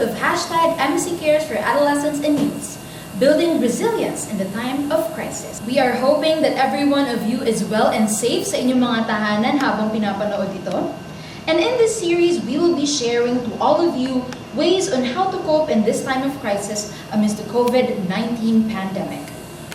of #MSC Cares for Adolescents and Youths, building resilience in the time of crisis. We are hoping that every one of you is well and safe sa inyong mga tahanan habang pinapanood ito. And in this series, we will be sharing to all of you ways on how to cope in this time of crisis amidst the COVID-19 pandemic.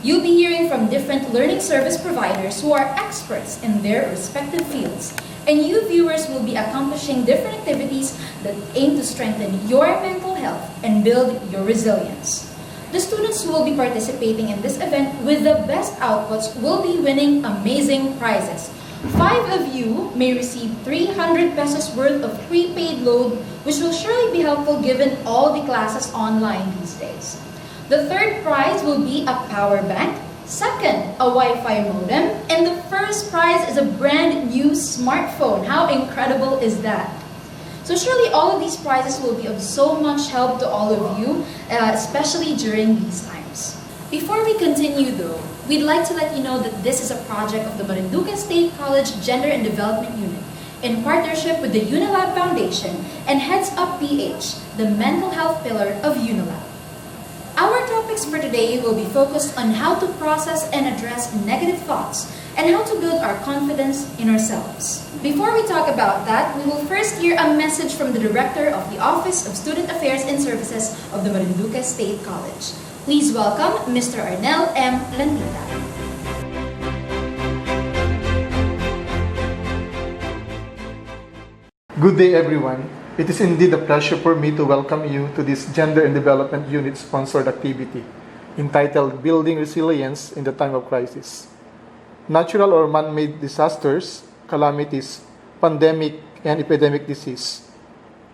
You'll be hearing from different learning service providers who are experts in their respective fields. And you viewers will be accomplishing different activities that aim to strengthen your mental health and build your resilience. The students who will be participating in this event with the best outputs will be winning amazing prizes. 5 of you may receive 300 pesos worth of prepaid load, which will surely be helpful given all the classes online these days. The third prize will be a power bank, second, a Wi-Fi modem, and the first prize is a brand new smartphone. How incredible is that? So surely all of these prizes will be of so much help to all of you, especially during these times. Before we continue though, we'd like to let you know that this is a project of the Marinduque State College Gender and Development Unit in partnership with the UNILAB Foundation and Heads Up PH, the mental health pillar of UNILAB. Our topics for today will be focused on how to process and address negative thoughts and how to build our confidence in ourselves. Before we talk about that, we will first hear a message from the Director of the Office of Student Affairs and Services of the Marinduque State College. Please welcome Mr. Arnel M. Lantita. Good day, everyone. It is indeed a pleasure for me to welcome you to this Gender and Development Unit-sponsored activity entitled Building Resilience in the Time of Crisis. Natural or man-made disasters, calamities, pandemic, and epidemic disease.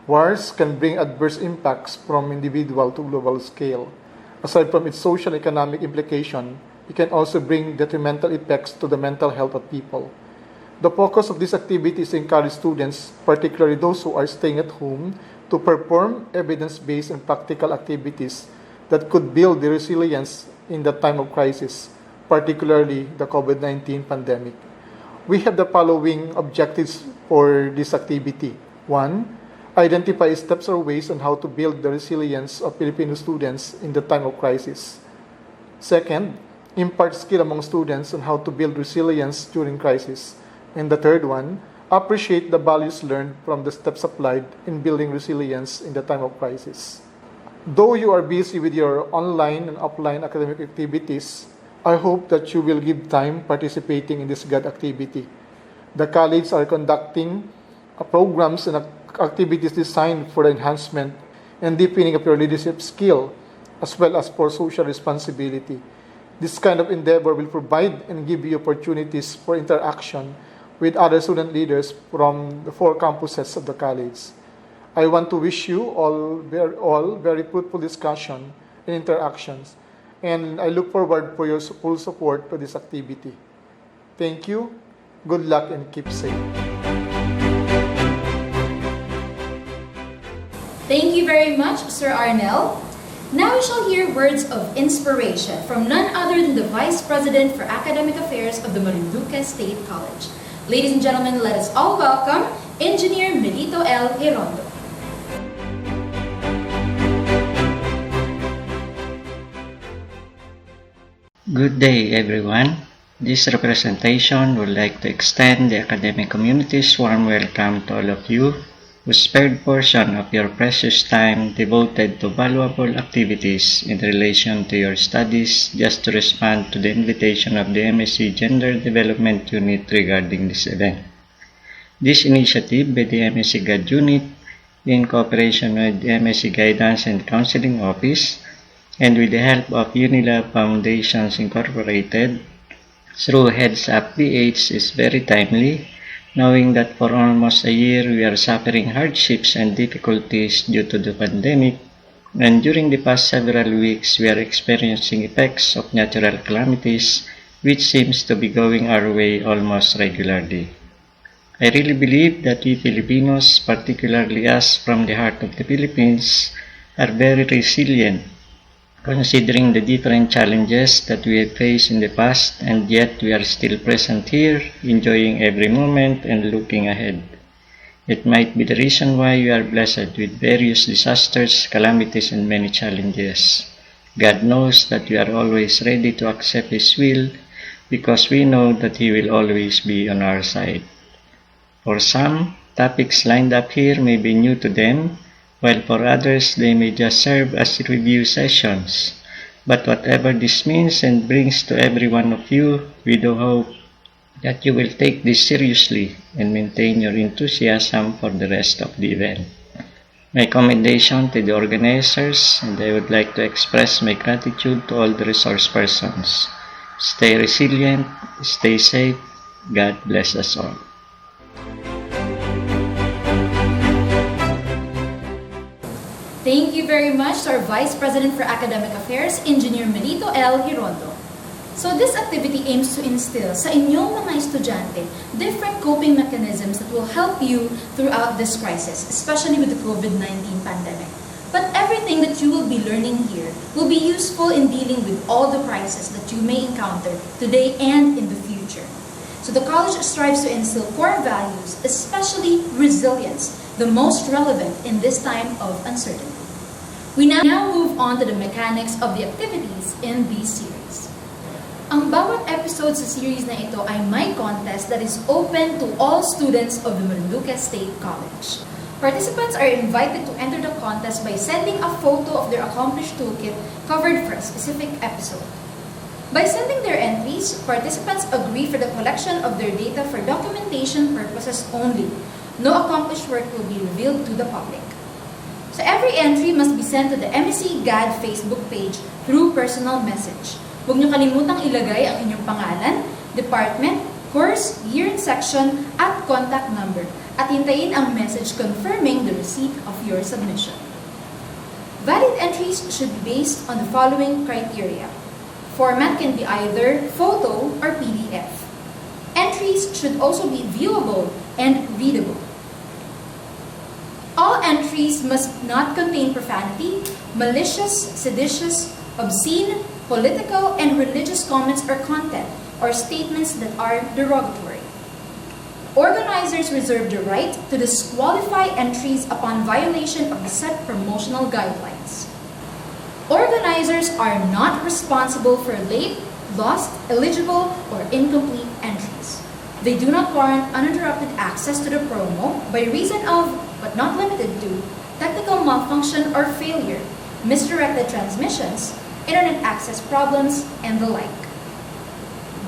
Wars can bring adverse impacts from individual to global scale. Aside from its social and economic implication, it can also bring detrimental effects to the mental health of people. The focus of this activity is to encourage students, particularly those who are staying at home, to perform evidence-based and practical activities that could build the resilience in the time of crisis, particularly the COVID-19 pandemic. We have the following objectives for this activity. 1. Identify steps or ways on how to build the resilience of Filipino students in the time of crisis. Second, impart skill among students on how to build resilience during crisis. And the third one, appreciate the values learned from the steps applied in building resilience in the time of crisis. Though you are busy with your online and offline academic activities, I hope that you will give time participating in this GAD activity. The college are conducting programs and activities designed for the enhancement and deepening of your leadership skill, as well as for social responsibility. This kind of endeavor will provide and give you opportunities for interaction with other student leaders from the 4 campuses of the college. I want to wish you all very fruitful discussion and interactions, and I look forward for your full support for this activity. Thank you, good luck, and keep safe. Thank you very much, Sir Arnel. Now we shall hear words of inspiration from none other than the Vice President for Academic Affairs of the Marinduque State College. Ladies and gentlemen, let us all welcome Engineer Melito L. Girondo. Good day, everyone. This representation would like to extend the academic community's warm welcome to all of you who spared portion of your precious time devoted to valuable activities in relation to your studies just to respond to the invitation of the MSc Gender Development Unit regarding this event. This initiative by the MSc GAD Unit, in cooperation with the MSc Guidance and Counseling Office, and with the help of UNILAB Foundations Incorporated, through Heads Up PH, is very timely, knowing that for almost a year we are suffering hardships and difficulties due to the pandemic, and during the past several weeks we are experiencing effects of natural calamities which seems to be going our way almost regularly. I really believe that we Filipinos, particularly us from the heart of the Philippines, are very resilient considering the different challenges that we have faced in the past, and yet we are still present here, enjoying every moment and looking ahead. It might be the reason why you are blessed with various disasters, calamities, and many challenges. God knows that we are always ready to accept His will because we know that He will always be on our side. For some, topics lined up here may be new to them, while for others they may just serve as review sessions. But whatever this means and brings to every one of you, we do hope that you will take this seriously and maintain your enthusiasm for the rest of the event. My commendation to the organizers, and I would like to express my gratitude to all the resource persons. Stay resilient, stay safe, God bless us all. Thank you very much to our Vice President for Academic Affairs, Engineer Melito L. Hirondo. So this activity aims to instill sa inyong mga estudyante different coping mechanisms that will help you throughout this crisis, especially with the COVID-19 pandemic. But everything that you will be learning here will be useful in dealing with all the crises that you may encounter today and in the future. So the college strives to instill core values, especially resilience, the most relevant in this time of uncertainty. We now move on to the mechanics of the activities in this series. Ang bawat episode sa series na ito ay may contest that is open to all students of the Marinduque State College. Participants are invited to enter the contest by sending a photo of their accomplished toolkit covered for a specific episode. By sending their entries, participants agree for the collection of their data for documentation purposes only. No accomplished work will be revealed to the public. So every entry must be sent to the MEC GAD Facebook page through personal message. Huwag niyo kalimutang ilagay ang inyong pangalan, department, course, year and section, at contact number. At hintayin ang message confirming the receipt of your submission. Valid entries should be based on the following criteria. Format can be either photo or PDF. Entries should also be viewable and readable. All entries must not contain profanity, malicious, seditious, obscene, political, and religious comments or content, or statements that are derogatory. Organizers reserve the right to disqualify entries upon violation of the set promotional guidelines. Organizers are not responsible for late, lost, illegible, or incomplete entries. They do not warrant uninterrupted access to the promo by reason of, but not limited to, technical malfunction or failure, misdirected transmissions, internet access problems, and the like.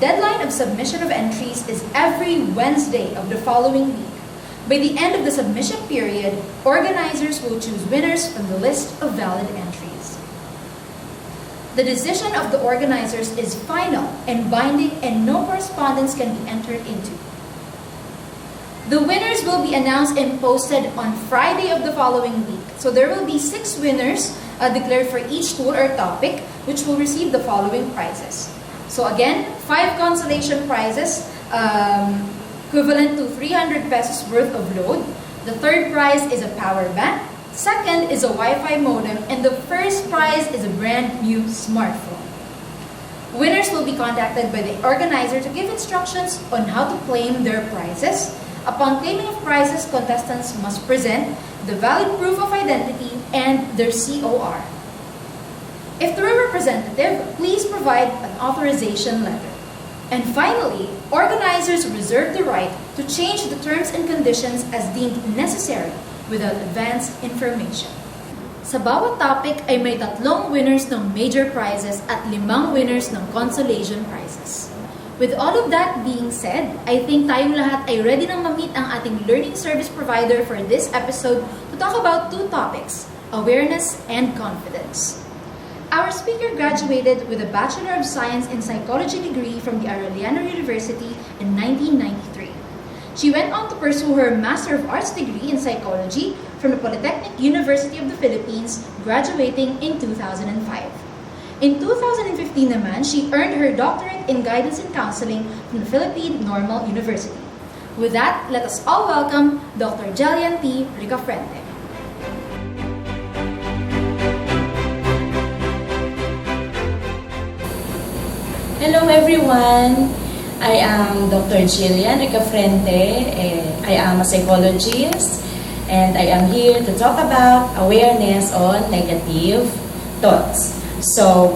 Deadline of submission of entries is every Wednesday of the following week. By the end of the submission period, organizers will choose winners from the list of valid entries. The decision of the organizers is final and binding, and no correspondence can be entered into. The winners will be announced and posted on Friday of the following week. So there will be 6 winners declared for each tool or topic, which will receive the following prizes. So again, 5 consolation prizes, equivalent to 300 pesos worth of load. The third prize is a Powerbank. Second is a Wi-Fi modem, and the first prize is a brand new smartphone. Winners will be contacted by the organizer to give instructions on how to claim their prizes. Upon claiming of prizes, contestants must present the valid proof of identity and their COR. If through a representative, please provide an authorization letter. And finally, organizers reserve the right to change the terms and conditions as deemed necessary without advance information. Sa bawat topic ay may 3 winners ng major prizes at 5 winners ng consolation prizes. With all of that being said, I think tayong lahat ay ready nang ma-meet ang ating learning service provider for this episode to talk about 2 topics, awareness and confidence. Our speaker graduated with a Bachelor of Science in Psychology degree from the Arellano University in 1993. She went on to pursue her Master of Arts degree in Psychology from the Polytechnic University of the Philippines, graduating in 2005. In 2015 naman, she earned her doctorate in Guidance and Counseling from the Philippine Normal University. With that, let us all welcome Dr. Jellian T. Ricafrente. Hello everyone! I am Dr. Jellian Ricafrente. I am a psychologist, and I am here to talk about awareness on negative thoughts. So,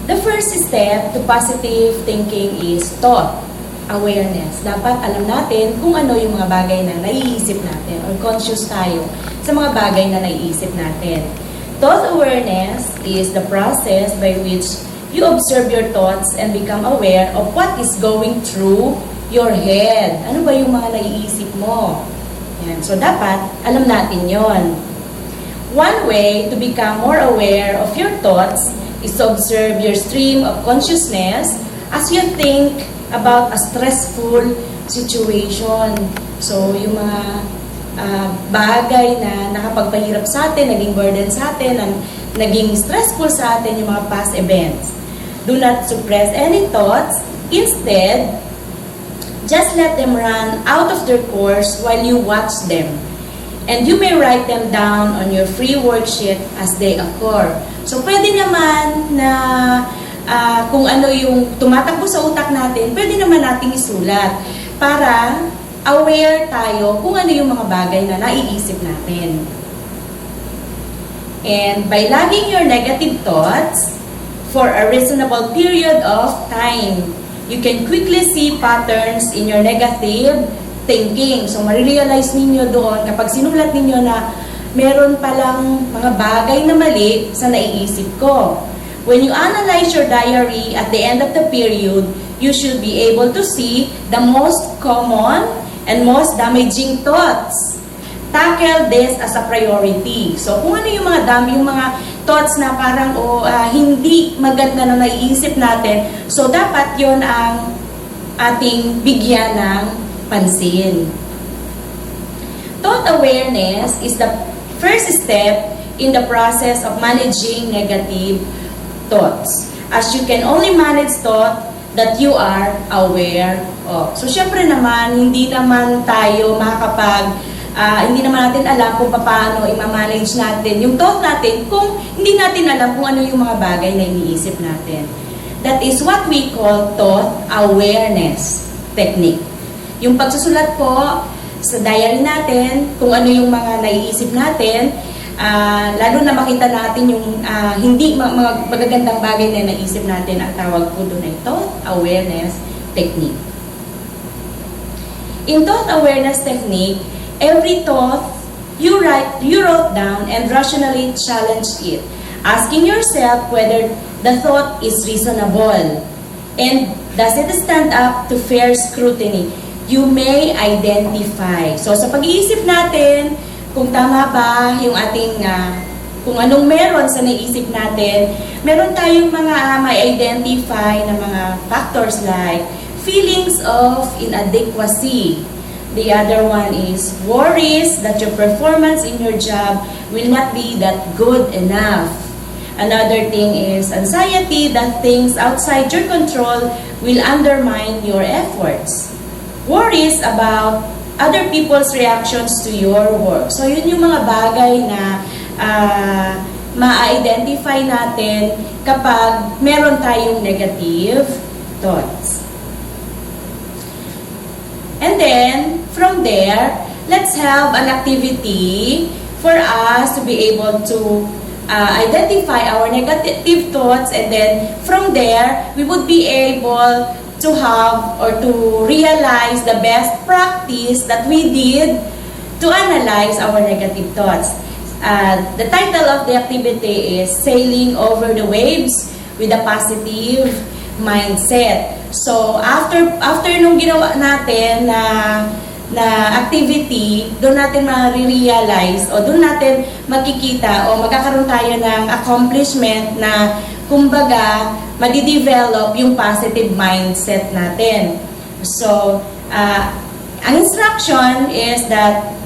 the first step to positive thinking is thought awareness. Dapat alam natin kung ano yung mga bagay na naiisip natin or conscious tayo sa mga bagay na naiisip natin. Thought awareness is the process by which you observe your thoughts and become aware of what is going through your head. Ano ba yung mga naiisip mo? Yan. So, dapat alam natin yon. One way to become more aware of your thoughts is to observe your stream of consciousness as you think about a stressful situation. So, yung mga bagay na nakapagpahirap sa atin, naging burden sa atin, naging stressful sa atin, yung mga past events. Do not suppress any thoughts. Instead, just let them run out of their course while you watch them. And you may write them down on your free worksheet as they occur. So, pwede naman na kung ano yung tumatakbo sa utak natin, pwede naman nating isulat para aware tayo kung ano yung mga bagay na naiisip natin. And by logging your negative thoughts for a reasonable period of time, you can quickly see patterns in your negative thinking. So, marirealize ninyo doon kapag sinulat ninyo na meron palang mga bagay na mali sa naiisip ko. When you analyze your diary at the end of the period, you should be able to see the most common and most damaging thoughts. Tackle this as a priority. So, kung ano yung mga thoughts na parang hindi maganda na naiisip natin, so dapat yon ang ating bigyan ng pansin. Thought awareness is the first step in the process of managing negative thoughts, as you can only manage thought that you are aware of. So, syempre naman, hindi naman tayo hindi naman natin alam kung paano i-manage natin yung thought natin kung hindi natin alam kung ano yung mga bagay na iniisip natin. That is what we call thought awareness technique. Yung pagsusulat po sa diary natin, kung ano yung mga naiisip natin, lalo na makita natin yung hindi mga magagandang bagay na naisip natin, ang tawag po doon ay thought awareness technique. In thought awareness technique, every thought you wrote down and rationally challenge it, asking yourself whether the thought is reasonable and does it stand up to fair scrutiny. You may identify. So, sa pag-iisip natin, kung tama ba yung ating, kung anong meron sa naisip natin, meron tayong mga may identify na mga factors like feelings of inadequacy. The other one is worries that your performance in your job will not be that good enough. Another thing is anxiety that things outside your control will undermine your efforts. Worries about other people's reactions to your work. So, yun yung mga bagay na ma-identify natin kapag meron tayong negative thoughts. And then, from there, let's have an activity for us to be able to identify our negative thoughts, and then from there, we would be able to have or to realize the best practice that we did to analyze our negative thoughts. The title of the activity is Sailing Over the Waves with a Positive Mindset. So, after nung ginawa natin na activity, doon natin ma-realize o doon natin makikita o magkakaroon tayo ng accomplishment na kumbaga madidevelop yung positive mindset natin. So, ang instruction is that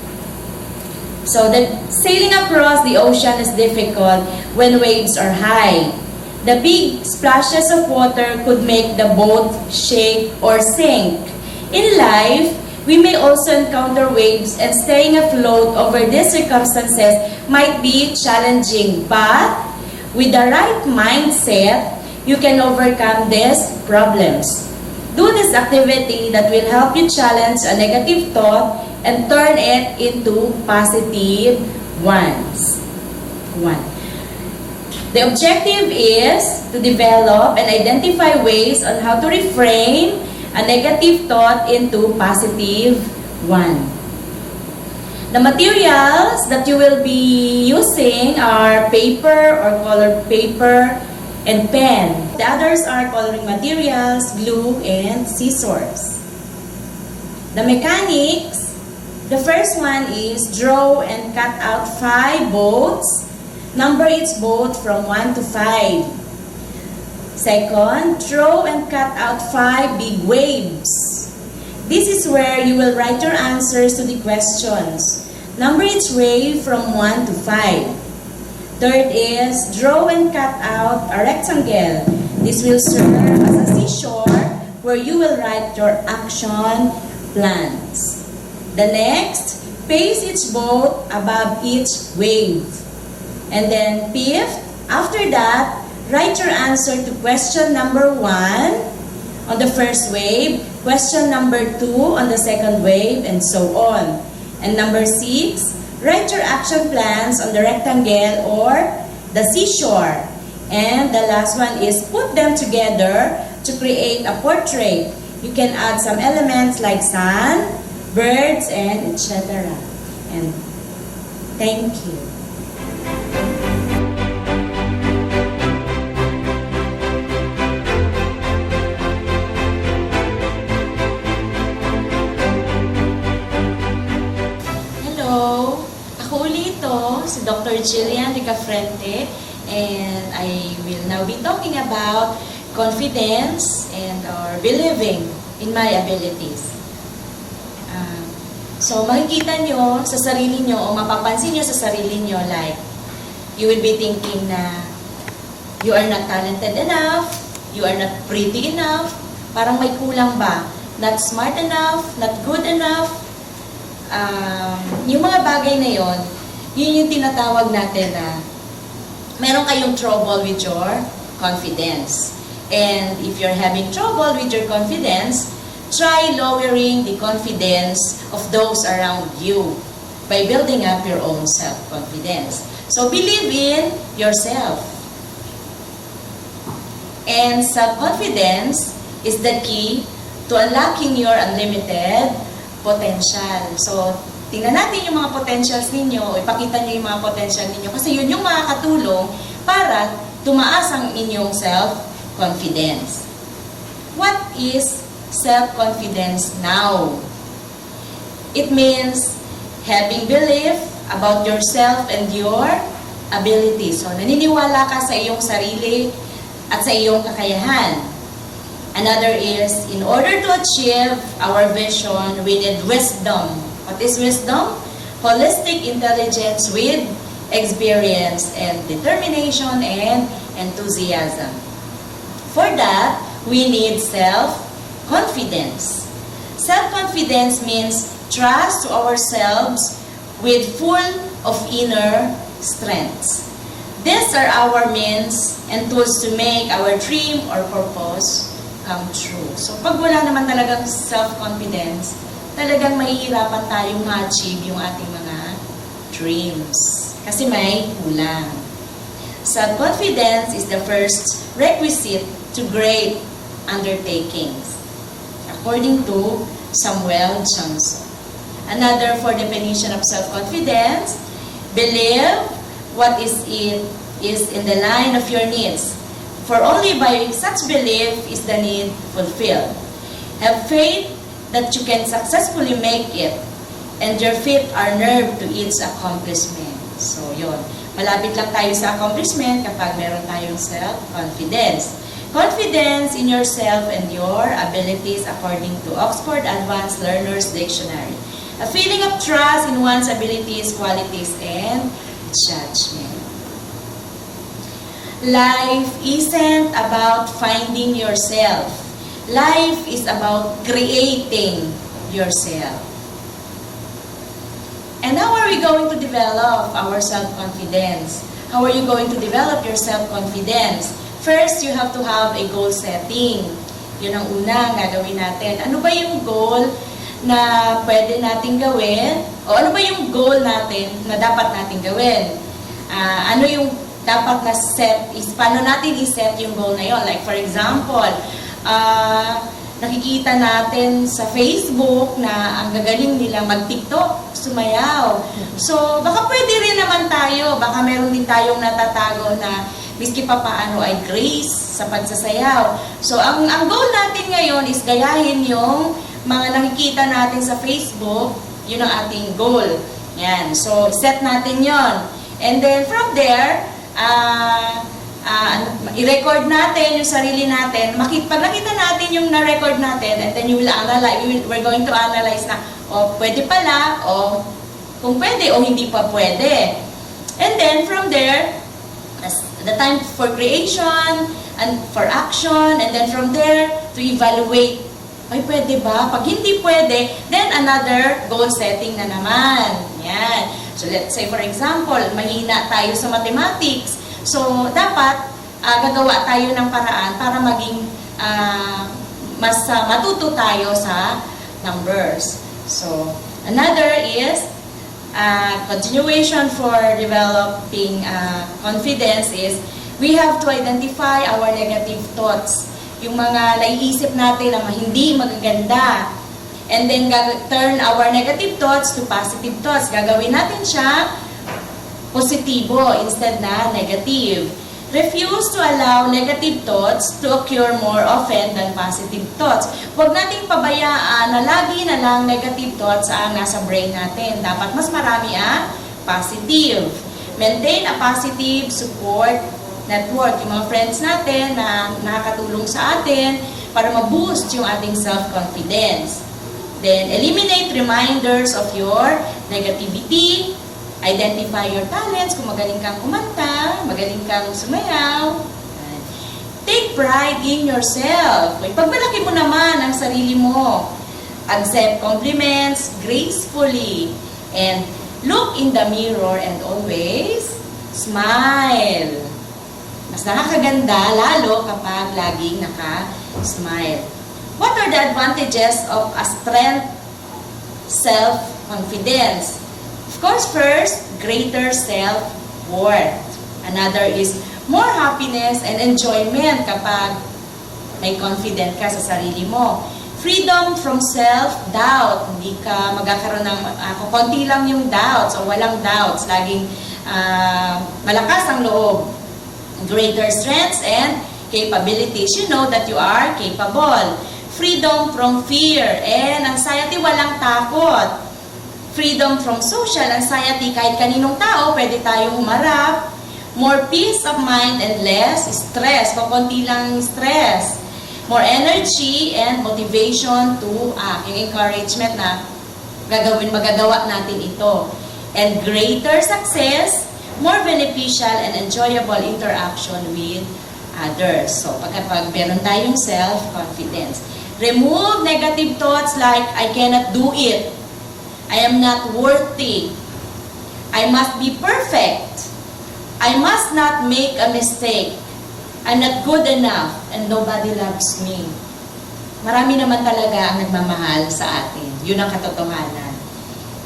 sailing across the ocean is difficult when waves are high. The big splashes of water could make the boat shake or sink. In life, we may also encounter waves, and staying afloat over these circumstances might be challenging. But with the right mindset, you can overcome these problems. Do this activity that will help you challenge a negative thought and turn it into positive ones. The objective is to develop and identify ways on how to reframe a negative thought into positive one. The materials that you will be using are paper or colored paper and pen. The others are coloring materials, glue, and scissors. The mechanics, the first one is draw and cut out 5 boats. Number each boat from 1 to 5. Second, draw and cut out 5 big waves. This is where you will write your answers to the questions. Number each wave from 1 to 5. Third is, draw and cut out a rectangle. This will serve as a seashore where you will write your action plans. The next, place each boat above each wave. And then fifth, after that, write your answer to question number 1 on the first wave, question number 2 on the second wave, and so on. And number 6, write your action plans on the rectangle or the seashore. And the last one is put them together to create a portrait. You can add some elements like sun, birds, and etc. And thank you. Si Dr. Jellian Ricafrente, and I will now be talking about confidence and or believing in my abilities. So makikita nyo sa sarili nyo o mapapansin nyo sa sarili nyo like you will be thinking na you are not talented enough, you are not pretty enough, parang may kulang ba, not smart enough, not good enough. Yung mga bagay na yon, yun yung tinatawag natin na meron kayong trouble with your confidence. And if you're having trouble with your confidence, try lowering the confidence of those around you by building up your own self-confidence. So believe in yourself. And self-confidence is the key to unlocking your unlimited potential. So tingnan natin yung mga potentials ninyo, ipakita nyo yung mga potential ninyo kasi yun yung makakatulong para tumaas ang inyong self-confidence. What is self-confidence now? It means having belief about yourself and your abilities. So, naniniwala ka sa iyong sarili at sa iyong kakayahan. Another is, in order to achieve our vision, we need wisdom. What is wisdom? Holistic intelligence with experience and determination and enthusiasm. For that, we need self-confidence. Self-confidence means trust to ourselves with full of inner strengths. These are our means and tools to make our dream or purpose come true. So pag wala naman talagang self-confidence, talagang mahihirapan tayong ma-achieve yung ating mga dreams. Kasi may kulang. Self-confidence is the first requisite to great undertakings, according to Samuel Johnson. Another for definition of self-confidence, believe what is in the line of your needs. For only by such belief is the need fulfilled. Have faith that you can successfully make it, and your feet are nerved to its accomplishment. So, yun. Malapit lang tayo sa accomplishment kapag meron tayong self-confidence. Confidence in yourself and your abilities according to Oxford Advanced Learners Dictionary. A feeling of trust in one's abilities, qualities, and judgment. Life isn't about finding yourself. Life is about creating yourself. And how are we going to develop our self-confidence? How are you going to develop your self-confidence? First, you have to have a goal setting. Yun ang unang gagawin natin. Ano ba yung goal na pwede natin gawin? O ano ba yung goal natin na dapat natin gawin? Ano yung dapat na set is paano natin i-set yung goal na yun? Like for example, nakikita natin sa Facebook na ang gagaling nila mag-TikTok, sumayaw. So, baka pwede rin naman tayo, baka meron din tayong natatago na miski pa paano ay grace sa pagsasayaw. So, ang goal natin ngayon is gayahin yung mga nakikita natin sa Facebook, yun ang ating goal. Yan. So, set natin yon. And then, from there, i-record natin yung sarili natin. Pag nakita natin yung na-record natin, and then you will analyze, we're going to analyze na, pwede pala, kung pwede, o hindi pa pwede. And then, from there, the time for creation, and for action, and then from there, to evaluate. Ay, pwede ba? Pag hindi pwede, then another goal setting na naman. Yan. So, let's say, for example, mahina tayo sa mathematics. So, dapat gagawa tayo ng paraan para maging mas matuto tayo sa numbers. So, another is continuation for developing confidence is we have to identify our negative thoughts. Yung mga naiisip natin na hindi magaganda. And then, turn our negative thoughts to positive thoughts. Gagawin natin siya positibo instead na negative. Refuse to allow negative thoughts to occur more often than positive thoughts. Huwag nating pabayaan na lagi na lang negative thoughts ang nasa brain natin. Dapat mas marami ang positive. Maintain a positive support network. Yung mga friends natin na nakakatulong sa atin para ma-boost yung ating self-confidence. Then, eliminate reminders of your negativity. Identify your talents, kung magaling kang kumanta, magaling kang sumayaw. Take pride in yourself. Pagmalaki mo naman ang sarili mo. Accept compliments gracefully. And look in the mirror and always smile. Mas nakakaganda lalo kapag laging naka-smile. What are the advantages of a strength self-confidence? Of course, first, greater self-worth. Another is more happiness and enjoyment kapag may confident ka sa sarili mo. Freedom from self-doubt. Hindi ka magkakaroon ng, konti lang yung doubts o walang doubts. Laging malakas ang loob. Greater strengths and capabilities. You know that you are capable. Freedom from fear and anxiety. Walang takot. Freedom from social anxiety. Kahit kaninong tao, pwede tayong humarap. More peace of mind and less stress. Pakunti lang stress. More energy and motivation to act. Yung encouragement na magagawa natin ito. And greater success, more beneficial and enjoyable interaction with others. So, pagkapag meron tayong self-confidence. Remove negative thoughts like, I cannot do it. I am not worthy. I must be perfect. I must not make a mistake. I'm not good enough and nobody loves me. Marami naman talaga ang nagmamahal sa atin. Yun ang katotohanan.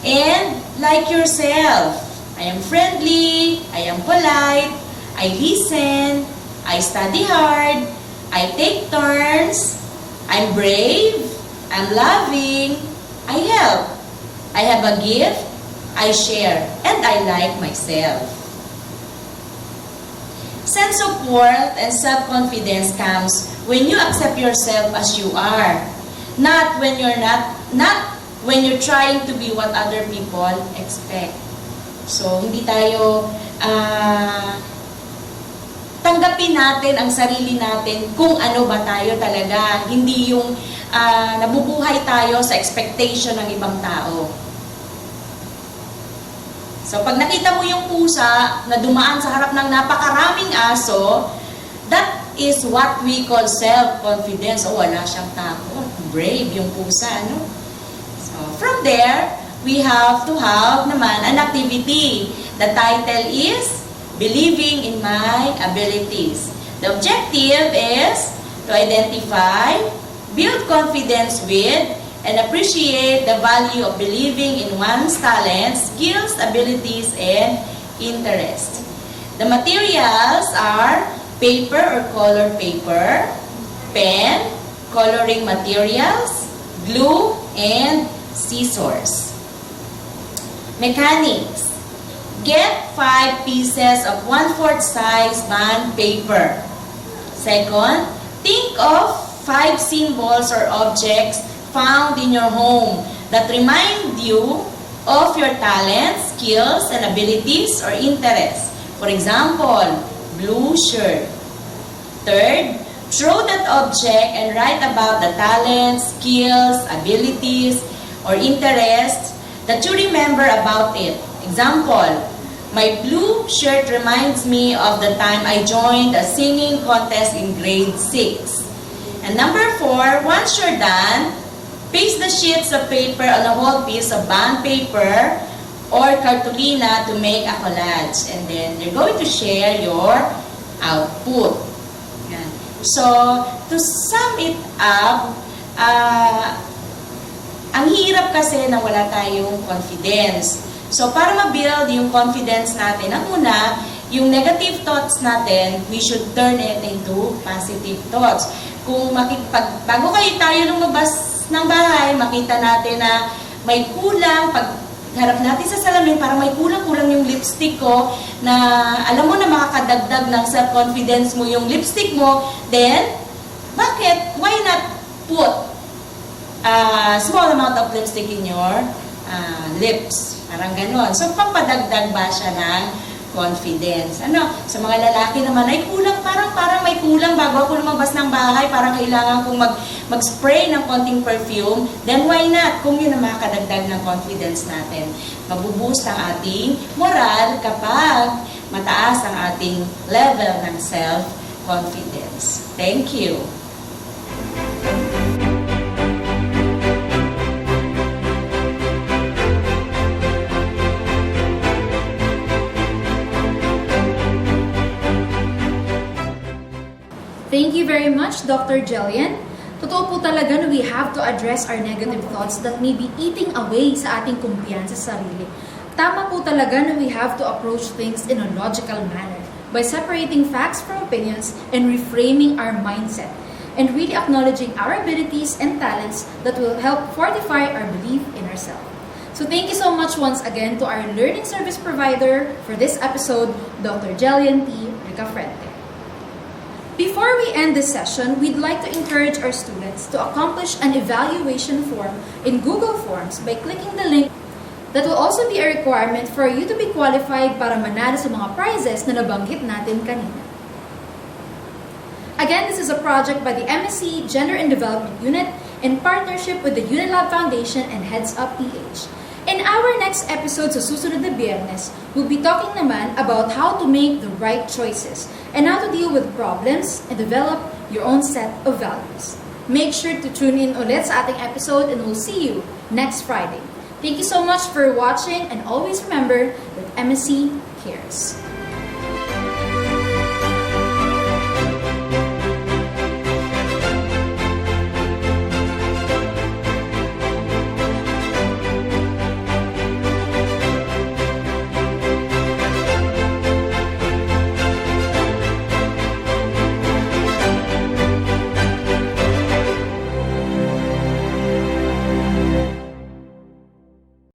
And like yourself, I am friendly, I am polite, I listen, I study hard, I take turns, I'm brave, I'm loving, I help. I have a gift, I share, and I like myself. Sense of worth and self-confidence comes when you accept yourself as you are, not when you're trying to be what other people expect. So, hindi tayo tanggapin natin ang sarili natin kung ano ba tayo talaga. Hindi yung nabubuhay tayo sa expectation ng ibang tao. So, pag nakita mo yung pusa na dumaan sa harap ng napakaraming aso, that is what we call self-confidence. O, wala siyang takot. Brave yung pusa, ano? So, from there, we have to have naman an activity. The title is Believing in My Abilities. The objective is to to identify, build confidence with, and appreciate the value of believing in one's talents, skills, abilities, and interests. The materials are paper or colored paper, pen, coloring materials, glue, and scissors. Mechanics. Get 5 pieces of 1/4 size bond paper. Second, think of 5 symbols or objects found in your home that remind you of your talents, skills, and abilities or interests. For example, blue shirt. Third, throw that object and write about the talents, skills, abilities, or interests that you remember about it. Example, my blue shirt reminds me of the time I joined a singing contest in grade 6. And number 4, once you're done, paste the sheets of paper on a whole piece of bond paper or cartolina to make a collage. And then you're going to share your output. Yan. So, to sum it up, ang hirap kasi na wala tayong confidence. So, para ma-build yung confidence natin, ang una, yung negative thoughts natin, we should turn it into positive thoughts. Kung bago tayo lumabas ng bahay, makita natin na may kulang, pag harap natin sa salamin, parang may kulang-kulang yung lipstick ko, na alam mo na makakadagdag ng self-confidence mo yung lipstick mo, then, bakit? Why not put a small amount of lipstick in your lips? Parang ganon. So, pampadagdag ba siya ng confidence? Ano? Sa mga lalaki naman, ay kulang, parang may kulang bago ako lumabas ng bahay, parang kailangan kong mag-spray ng konting perfume, then why not? Kung yun ang makakadagdag ng confidence natin. Mabuboost ang ating moral kapag mataas ang ating level ng self-confidence. Thank you. Thank you very much, Dr. Jellian. Totoo po talaga na we have to address our negative thoughts that may be eating away sa ating kumpiyansa sa sarili. Tama po talaga na we have to approach things in a logical manner by separating facts from opinions and reframing our mindset and really acknowledging our abilities and talents that will help fortify our belief in ourselves. So thank you so much once again to our learning service provider for this episode, Dr. Jellian T. Ricafrente. Before we end this session, we'd like to encourage our students to accomplish an evaluation form in Google Forms by clicking the link. That will also be a requirement for you to be qualified para manalo sa mga prizes na nabanggit natin kanina. Again, this is a project by the MSc Gender and Development Unit in partnership with the UNILAB Foundation and Heads Up PH. In our next episode sa susunod na Biyernes, we'll be talking naman about how to make the right choices and how to deal with problems and develop your own set of values. Make sure to tune in ulit sa ating episode and we'll see you next Friday. Thank you so much for watching and always remember that MSc cares.